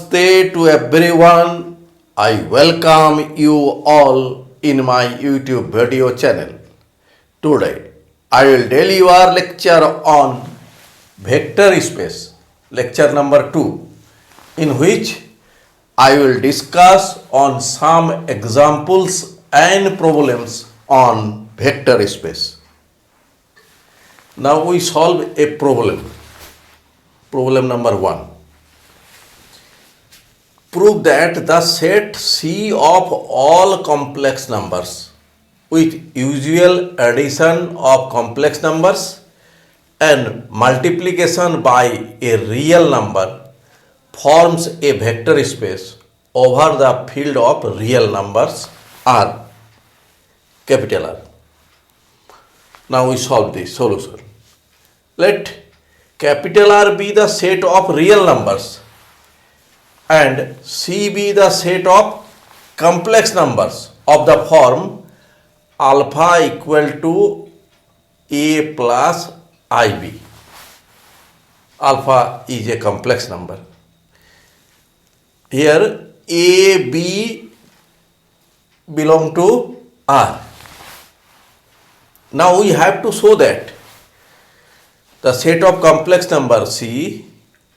Namaste to everyone. I welcome you all in my YouTube video channel. Today I will deliver lecture on vector space, lecture number 2, in which I will discuss on some examples and problems on vector space. Now we solve a problem. Problem number 1. Prove that the set C of all complex numbers with usual addition of complex numbers and multiplication by a real number forms a vector space over the field of real numbers R, capital R. Now we solve this solution. Let capital R be the set of real numbers and C be the set of complex numbers of the form alpha equal to A plus IB. Alpha is a complex number. Here A, B belong to R. Now we have to show that the set of complex number C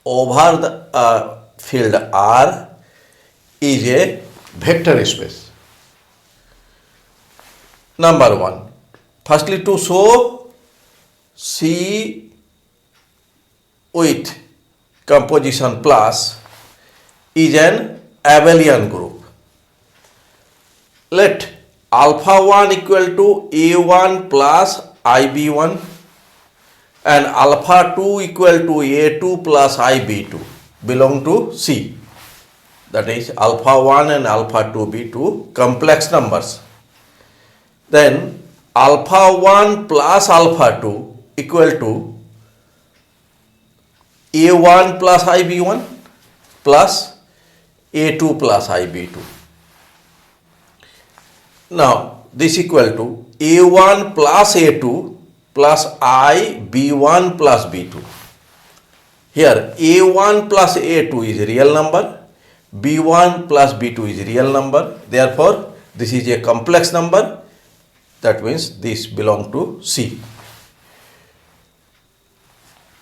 over the field R is a vector space. Number 1. Firstly, to show C with composition plus is an abelian group. Let alpha 1 equal to A1 plus IB1 and alpha 2 equal to A2 plus IB2 belong to C. That is, alpha 1 and alpha 2 be two complex numbers. Then alpha 1 plus alpha 2 equal to A1 plus IB1 plus A2 plus IB2. Now this equal to A1 plus A2 plus IB1 plus B2. Here A1 plus A2 is real number, B1 plus B2 is real number. Therefore, this is a complex number. That means this belongs to C.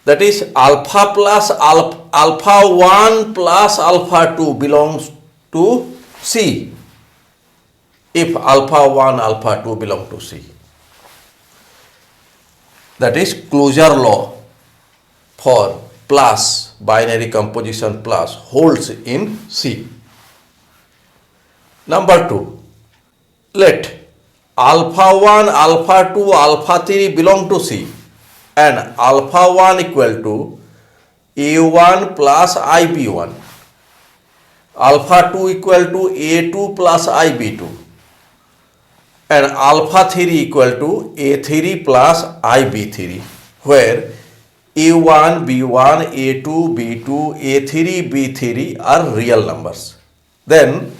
That is, alpha plus alpha 1 plus alpha 2 belongs to C if alpha 1 alpha 2 belong to C. That is, closure law for plus binary composition plus holds in C. Number 2. Let alpha 1, alpha 2, alpha 3 belong to C and alpha 1 equal to A1 plus IB1, alpha 2 equal to A2 plus IB2 and alpha 3 equal to A3 plus IB3, where A1, B1, A2, B2, A3, B3 are real numbers. Then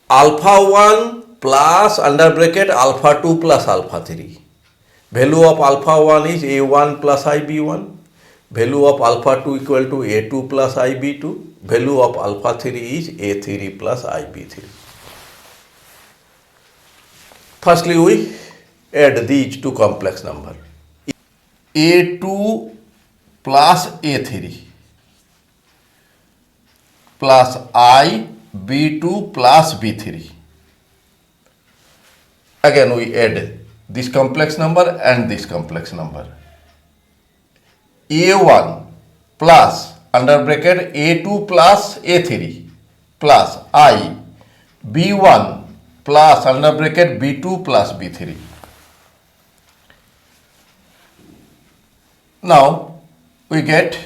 alpha 1 plus under bracket alpha 2 plus alpha 3. Value of alpha 1 is A1 plus IB1. Value of alpha 2 equal to A2 plus IB2. Value of alpha 3 is A3 plus IB3. Firstly, we add these two complex numbers. A2 plus A3 plus IB2 plus B3. Again we add this complex number and this complex number. A1 plus under bracket A2 plus A3 plus IB1 plus under bracket B2 plus B3. Now we get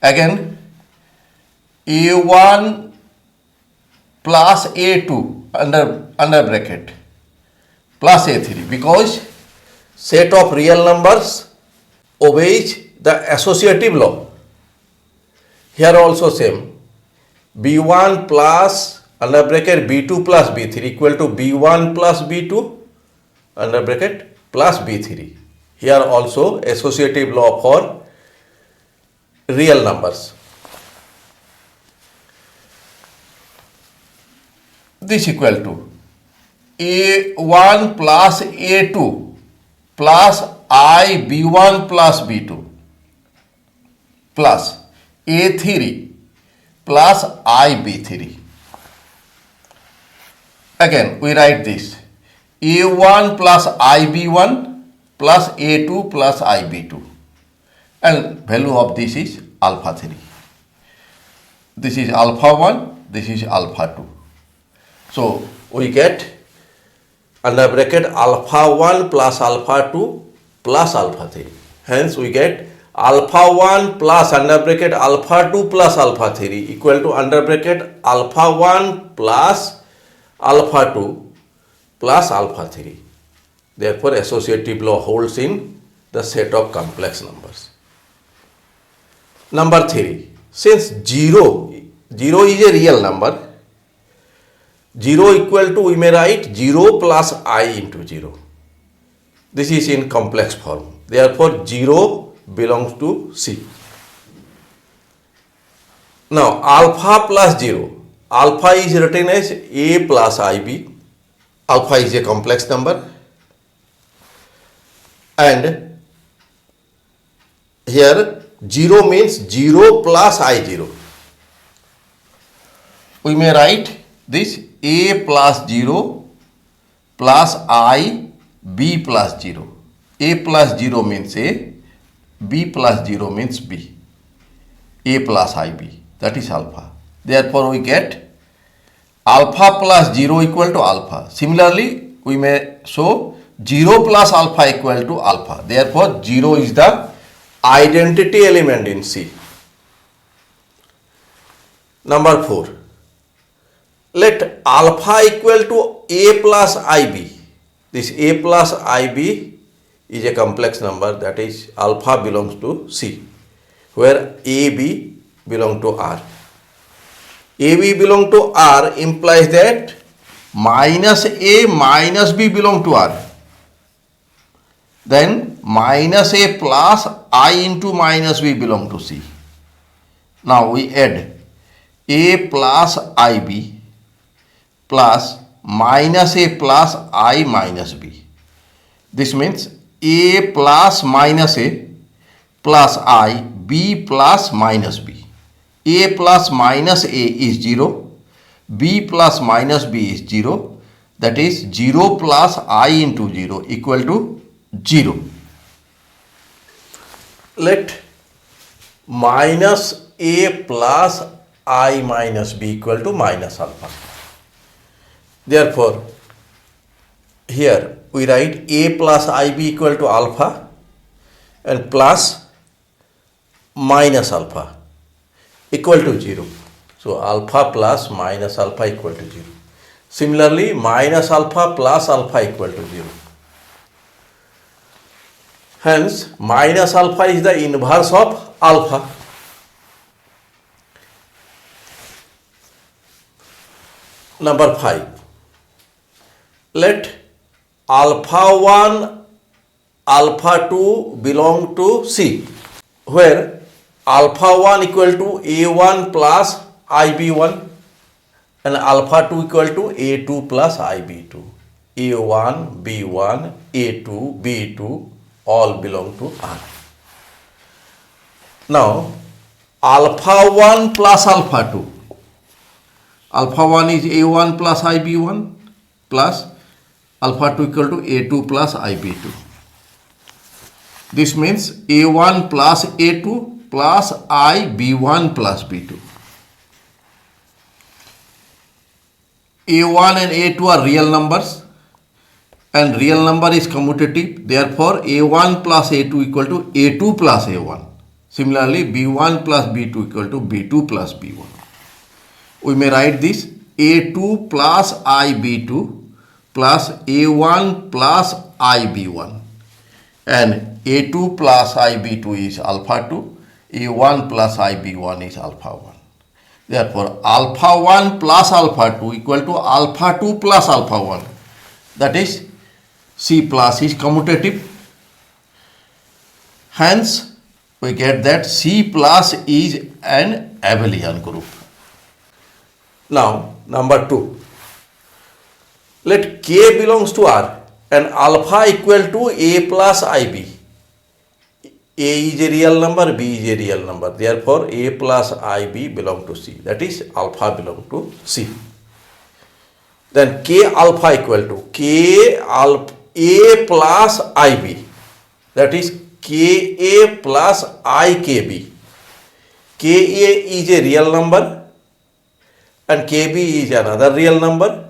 again A1 plus A2 under bracket plus A3, because set of real numbers obeys the associative law. Here also same, B1 plus under bracket B2 plus B3 equal to B1 plus B2 under bracket plus B3. Here also associative law for real numbers. this equal to A1 plus A2 plus I B1 plus B2 plus A3 plus I B3. Again we write this A1 plus IB1 plus A2 plus IB2, and value of this is alpha 3. This is alpha 1, this is alpha 2. So we get under bracket alpha 1 plus alpha 2 plus alpha 3. Hence we get alpha 1 plus under bracket alpha 2 plus alpha 3 equal to under bracket alpha 1 plus alpha 2 plus alpha 3. Therefore associative law holds in the set of complex numbers. Number 3. Since 0 is a real number, 0 equal to, we may write 0 plus I into 0. This is in complex form. Therefore 0 belongs to C. Now alpha plus 0. Alpha is written as A plus IB. Alpha is a complex number. And here 0 means 0 plus I0. We may write this A plus 0 plus I B plus 0. A plus 0 means A, B plus 0 means B. A plus IB, that is alpha. Therefore we get alpha plus 0 equal to alpha. Similarly we may show 0 plus alpha equal to alpha. Therefore 0 is the identity element in C. Number 4. Let alpha equal to A plus IB. This A plus IB is a complex number, that is alpha belongs to C, where AB belong to R. AB belong to R implies that minus A minus B belong to R. Then minus A plus I into minus B belong to C. Now we add A plus IB plus minus A plus I minus B. This means A plus minus A plus I, B plus minus B. A plus minus A is 0, B plus minus B is 0, that is 0 plus I into 0 equal to 0. Let minus A plus I minus B equal to minus alpha. Therefore, here we write A plus IB equal to alpha and plus minus alpha equal to 0. So alpha plus minus alpha equal to 0. Similarly, minus alpha plus alpha equal to 0. Hence, minus alpha is the inverse of alpha. Number 5. Let alpha 1, alpha 2 belong to C, where alpha 1 equal to A1 plus IB1 and alpha 2 equal to A2 plus IB2. A1, B1, A2, B2 all belong to R. Now, alpha 1 plus alpha 2. Alpha 1 is A1 plus IB1 plus alpha 2 equal to A2 plus IB2. This means A1 plus A2 plus IB1 plus B2. A1 and A2 are real numbers and real number is commutative. Therefore, A1 plus A2 equal to A2 plus A1. Similarly, B1 plus B2 equal to B2 plus B1. We may write this A2 plus IB2 plus A1 plus IB1, and A2 plus IB2 is alpha 2, A1 plus IB1 is alpha 1. Therefore, alpha 1 plus alpha 2 equal to alpha 2 plus alpha 1. That is, C plus is commutative. Hence, we get that C plus is an abelian group. Now, number 2. Let K belongs to R and alpha equal to A plus IB. A is a real number, B is a real number. Therefore, A plus IB belong to C. That is, alpha belong to C. Then K alpha equal to K alpha A plus IB. That is KA plus IKB. Ka is a real number and Kb is another real number.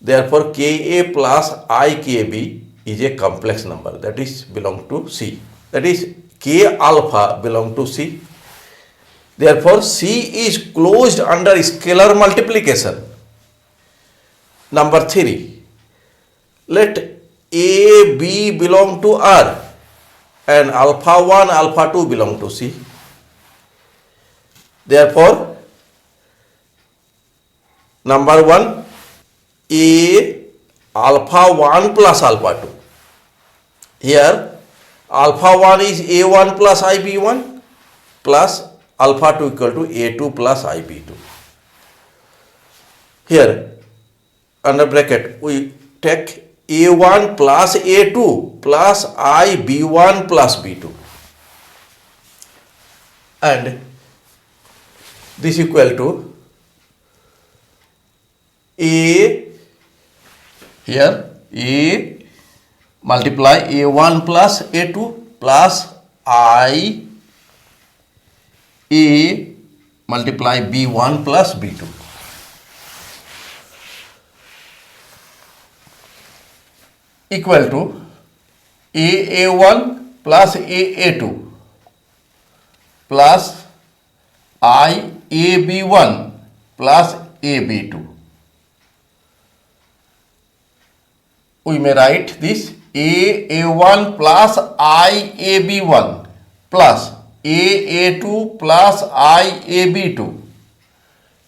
Therefore, Ka plus IKB is a complex number. That is belong to C. That is, K alpha belong to C. Therefore, C is closed under scalar multiplication. Number 3. Let A, B belong to R and alpha 1, alpha 2 belong to C. Therefore, number 1, A alpha 1 plus alpha 2. Here, alpha 1 is A1 plus IB1 plus alpha 2 equal to A2 plus IB2. Here, under bracket, we take A1 plus A2 plus IB1 plus B2. And this equal to A, here A multiply A1 plus A2 plus I A multiply B1 plus B2. Equal to AA1 plus AA2 plus I AB1 plus AB2. We may write this AA1 plus IAB1 plus AA2 plus IAB2.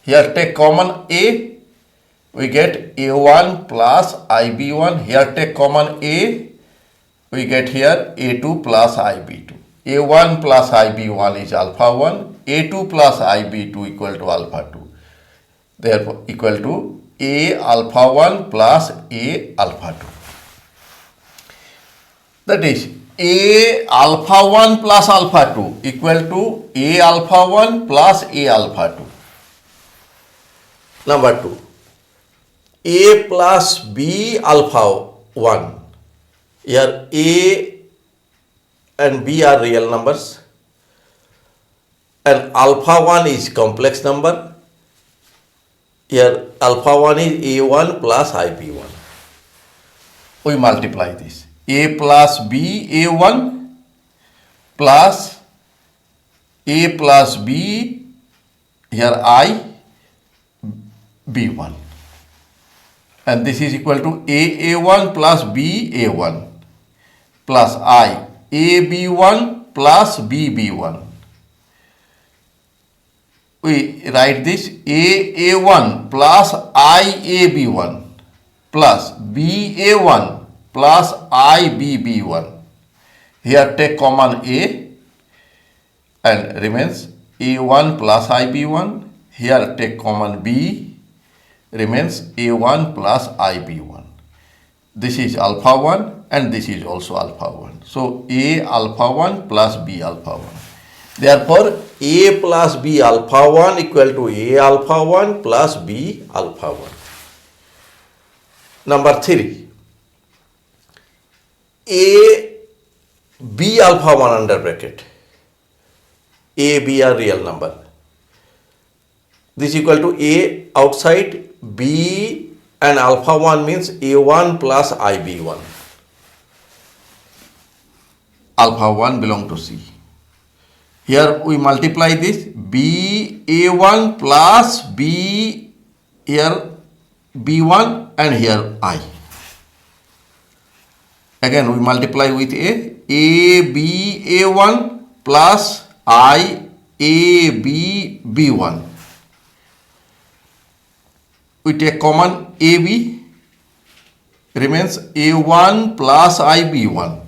Here take common A, we get A1 plus IB1. Here take common A, we get here A2 plus IB2. A1 plus IB1 is alpha 1, A2 plus IB2 equal to alpha 2. Therefore, equal to A alpha 1 plus A alpha 2. That is, A alpha 1 plus alpha 2 equal to A alpha 1 plus A alpha 2. Number 2. A plus B alpha 1. Here A and B are real numbers and alpha 1 is complex number. Here alpha 1 is A1 plus IB1. We multiply this. A plus B A1 plus A plus B, here I B1. And this is equal to AA1 plus BA1 plus I AB1 plus BB1. We write this AA1 plus IAB1 plus BA1 plus IBB1. Here take common A and remains A1 plus IB1. Here take common B, remains A1 plus IB1. This is alpha 1 and this is also alpha 1. So, A alpha 1 plus B alpha 1. Therefore, A plus B alpha 1 equal to A alpha 1 plus B alpha 1. Number 3. A B alpha 1 under bracket. A B are real number. This equal to A outside, B and alpha 1 means A1 plus IB1. Alpha 1 belong to C. Here we multiply this B A1 plus B, here B1 and here I. Again we multiply with A B A1 plus I A B B1. We take common AB, remains A1 plus IB1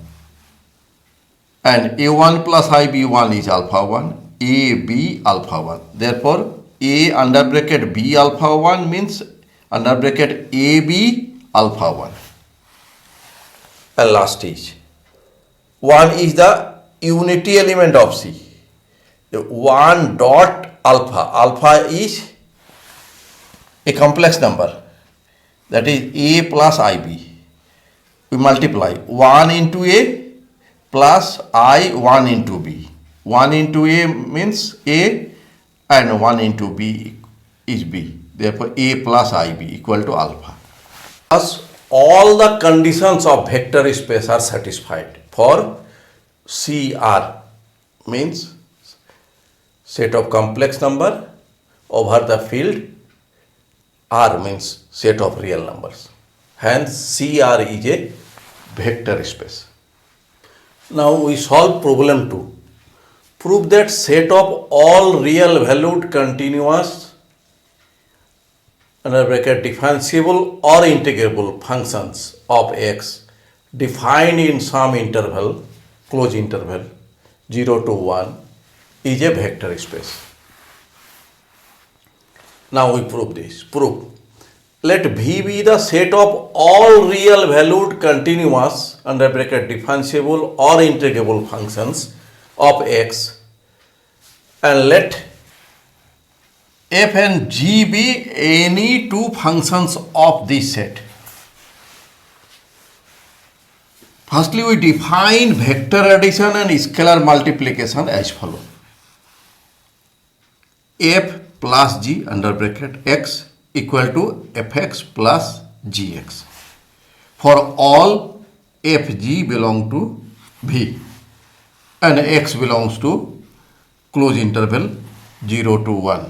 and A1 plus IB1 is alpha 1, AB alpha 1. Therefore, A under bracket B alpha 1 means under bracket AB alpha 1. And last is 1 is the unity element of C. 1 dot alpha. Alpha is a complex number, that is A plus IB. We multiply 1 into A plus I 1 into B. 1 into A means A and 1 into B is B. Therefore, A plus IB equal to alpha. Thus, all the conditions of vector space are satisfied for CR, means set of complex number over the field. R means set of real numbers. Hence, CR is a vector space. Now we solve problem 2. Prove that set of all real valued continuous under bracket differentiable or integrable functions of x defined in some interval, close interval 0 to 1 is a vector space. Now we prove this. Prove. Let V be the set of all real valued continuous under bracket differentiable or integrable functions of x, and let f and g be any two functions of this set. Firstly, we define vector addition and scalar multiplication as follows. F plus g under bracket x equal to fx plus gx for all fg belong to V and x belongs to close interval 0 to 1.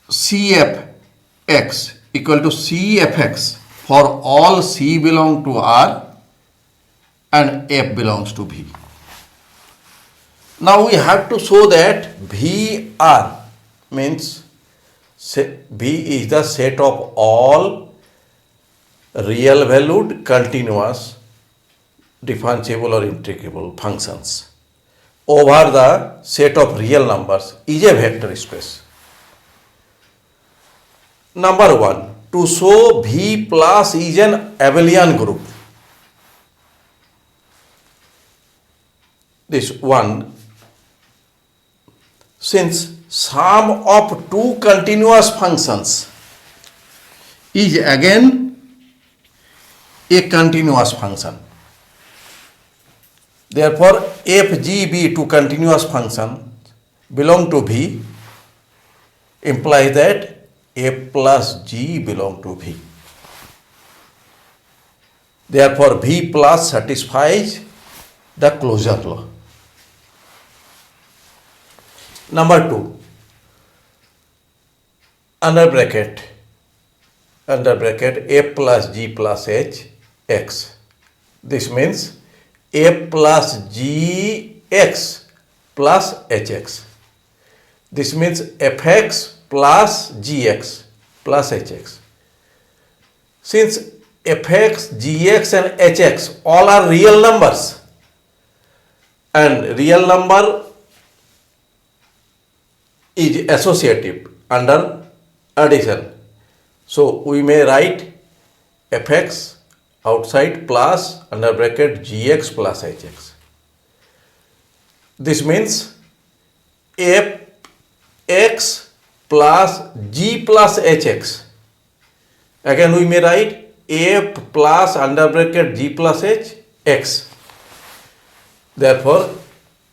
Cfx equal to cfx for all c belong to R and f belongs to V. Now we have to show that VR means V is the set of all real valued continuous differentiable or integrable functions over the set of real numbers is a vector space. Number 1, to show V plus is an abelian group. This one, since sum of two continuous functions is again a continuous function. Therefore, FGB, two continuous functions belong to V, implies that F plus G belong to V. Therefore, V plus satisfies the closure law. Number 2, under bracket F plus G plus H x. This means F plus G x plus Hx. This means Fx plus Gx plus Hx. Since Fx, Gx and Hx all are real numbers and real number is associative under addition, so we may write Fx outside plus under bracket Gx plus Hx. This means Fx plus G plus Hx. Again we may write F plus under bracket G plus H x. Therefore,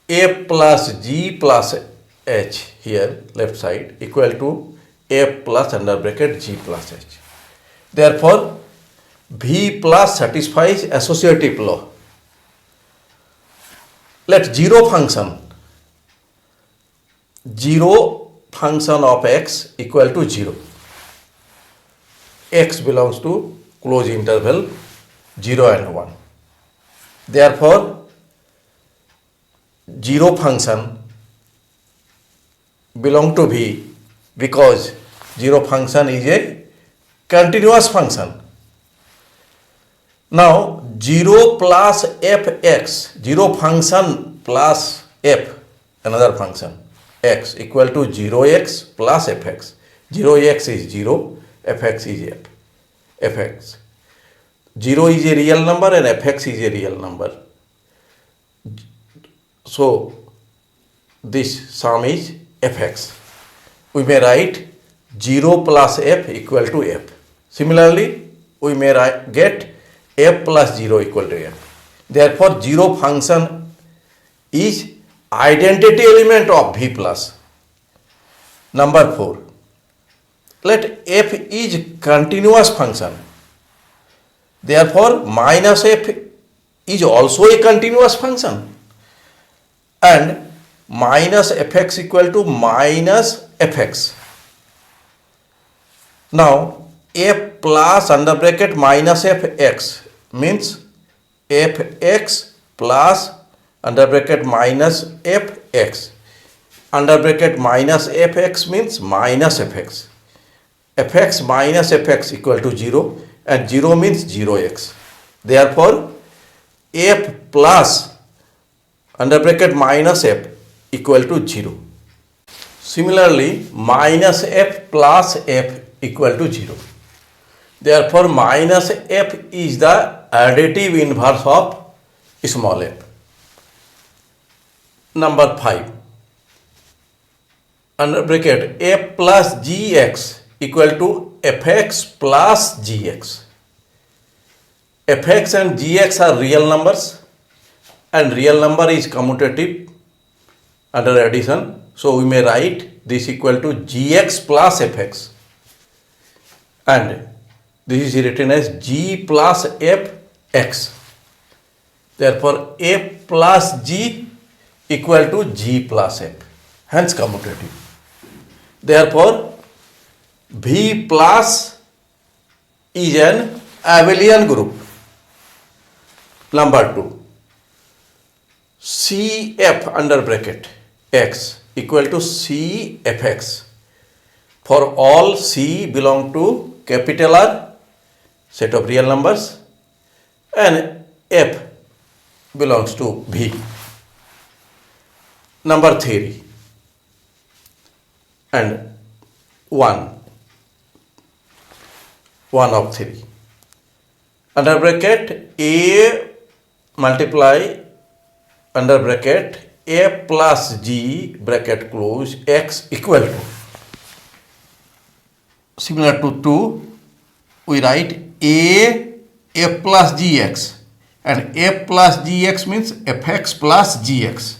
F plus G plus H here left side equal to F plus under bracket G plus H. Therefore, V plus satisfies associative law. Let zero function of x equal to 0. X belongs to close interval 0 and 1. Therefore, zero function belong to V because zero function is a continuous function. Now 0 plus fx, 0 function plus f, another function x equal to 0x plus fx. 0x is 0, fx is f. fx. 0 is a real number and fx is a real number. So this sum is fx. We may write 0 plus f equal to f. Similarly, we may get f plus 0 equal to f. Therefore, 0 function is identity element of v plus. Number 4. Let f is continuous function. Therefore, minus f is also a continuous function. And minus fx equal to minus fx. Now, f plus under bracket minus fx means fx plus under bracket minus fx. Under bracket minus fx means minus fx. Fx minus fx equal to 0 and 0 means 0x. Therefore, f plus under bracket minus f equal to 0. Similarly, minus f plus f equal to 0. Therefore, minus f is the additive inverse of small f. Number 5. Under bracket f plus gx equal to fx plus gx. Fx and gx are real numbers and real number is commutative under addition. So we may write this equal to gx plus fx. And this is written as g plus fx. Therefore, f plus g equal to g plus f. Hence commutative. Therefore, v plus is an abelian group. Number 2. Cf under bracket x equal to cfx. For all c belong to capital R, set of real numbers, and f belongs to v. Number 3 and 1 of 3. Under bracket a multiply under bracket a plus g bracket close x equal to. Similar to 2, we write a f plus gx, and f plus gx means fx plus gx.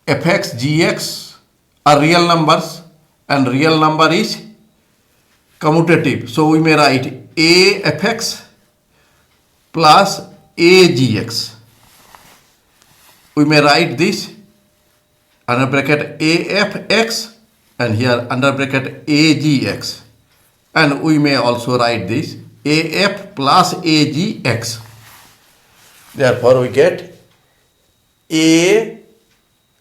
Fx, gx are real numbers and real number is commutative. So we may write a fx plus a gx. We may write this under bracket a fx and here under bracket a gx. And we may also write this af plus a gx. Therefore, we get a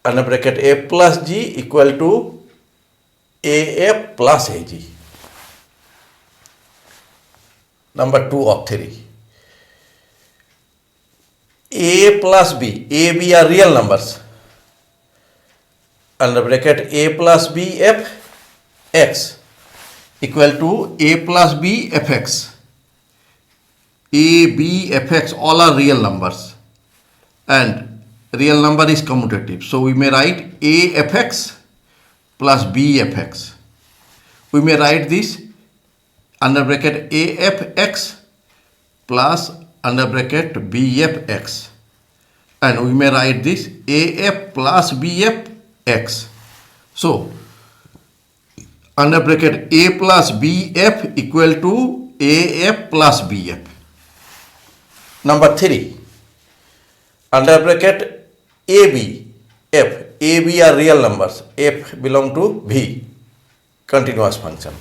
under bracket a plus g equal to af plus ag. Number 2 of 3. A plus b, a, b are real numbers. Under bracket a plus b f x equal to a plus b fx. A, b, fx all are real numbers and real number is commutative. So we may write a fx plus b fx. We may write this under bracket a fx plus under bracket bfx, and we may write this af plus bfx. So under bracket a plus bf equal to af plus bf. Number 3 under bracket ab f. ab are real numbers, f belong to v, continuous function.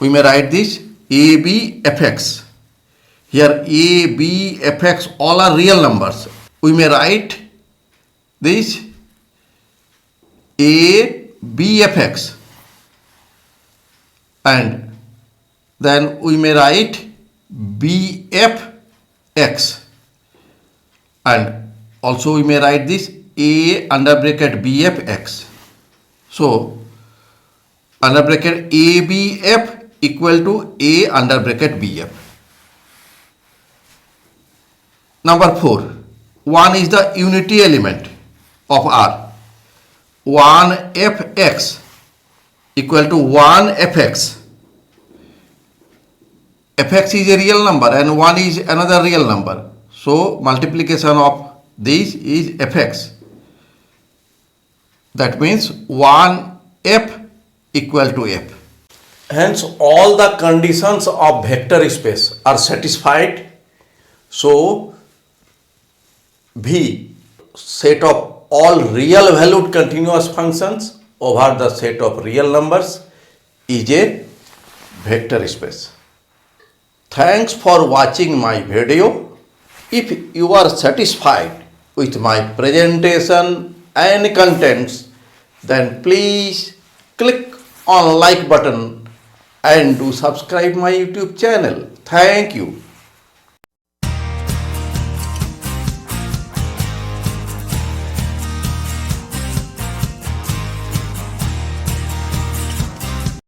We may write this ab fx. Here a, b, fx all are real numbers. We may write this a, b, fx, and then we may write b, f, x, and also we may write this a under bracket b, f, x. So under bracket ABF equal to A under bracket BF. Number 4. 1 is the unity element of R. 1fx equal to 1fx. Fx is a real number and 1 is another real number. So multiplication of these is fx. That means 1f equal to f. Hence, all the conditions of vector space are satisfied. So, V, set of all real valued continuous functions over the set of real numbers, is a vector space. Thanks for watching my video. If you are satisfied with my presentation and contents, then please click on like button and do subscribe my YouTube channel. Thank you.